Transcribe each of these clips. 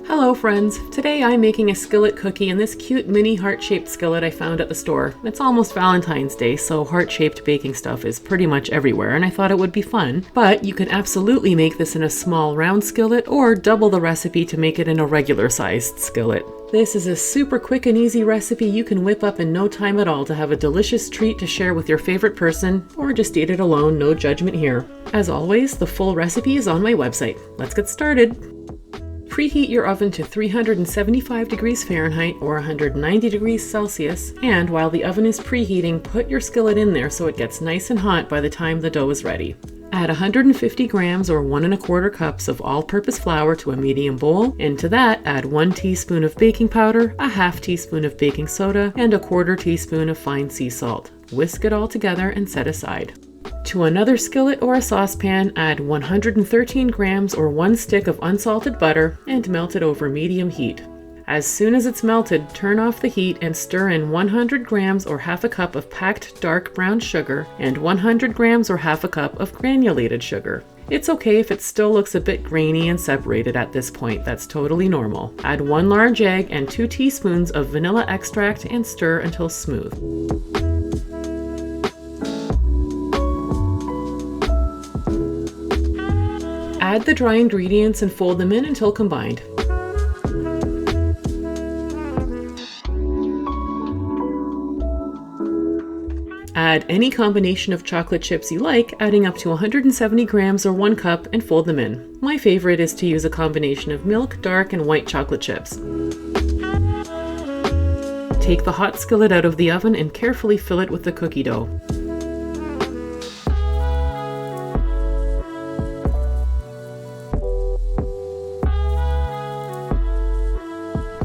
Hello friends! Today I'm making a skillet cookie in this cute mini heart-shaped skillet I found at the store. It's almost Valentine's Day, so heart-shaped baking stuff is pretty much everywhere, and I thought it would be fun. But you can absolutely make this in a small round skillet, or double the recipe to make it in a regular-sized skillet. This is a super quick and easy recipe you can whip up in no time at all to have a delicious treat to share with your favorite person, or just eat it alone, no judgment here. As always, the full recipe is on my website. Let's get started! Preheat your oven to 375 degrees Fahrenheit or 190 degrees Celsius, and while the oven is preheating, put your skillet in there so it gets nice and hot by the time the dough is ready. Add 150 grams or 1 1/4 cups of all-purpose flour to a medium bowl, and to that add 1 teaspoon of baking powder, a half teaspoon of baking soda, and a 1/4 teaspoon of fine sea salt. Whisk it all together and set aside. To another skillet or a saucepan, add 113 grams or 1 stick of unsalted butter and melt it over medium heat. As soon as it's melted, turn off the heat and stir in 100 grams or half a cup of packed dark brown sugar and 100 grams or half a cup of granulated sugar. It's okay if it still looks a bit grainy and separated at this point, that's totally normal. Add 1 large egg and 2 teaspoons of vanilla extract and stir until smooth. Add the dry ingredients and fold them in until combined. Add any combination of chocolate chips you like, adding up to 170 grams or 1 cup, and fold them in. My favorite is to use a combination of milk, dark, and white chocolate chips. Take the hot skillet out of the oven and carefully fill it with the cookie dough.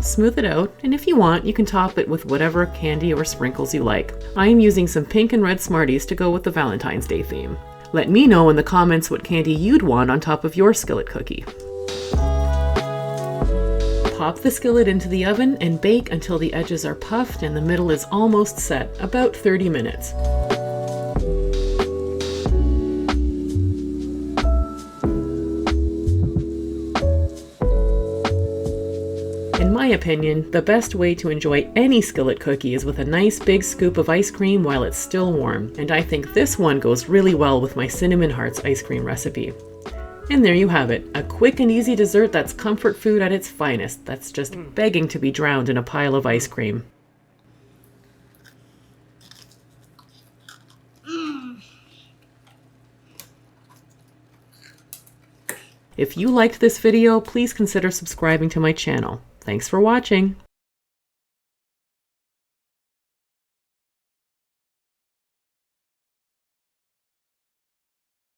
Smooth it out, and if you want, you can top it with whatever candy or sprinkles you like. I am using some pink and red Smarties to go with the Valentine's Day theme. Let me know in the comments what candy you'd want on top of your skillet cookie. Pop the skillet into the oven and bake until the edges are puffed and the middle is almost set, about 30 minutes. In my opinion, the best way to enjoy any skillet cookie is with a nice big scoop of ice cream while it's still warm, and I think this one goes really well with my Cinnamon Hearts ice cream recipe. And there you have it, a quick and easy dessert that's comfort food at its finest, that's just begging to be drowned in a pile of ice cream. If you liked this video, please consider subscribing to my channel. Thanks for watching.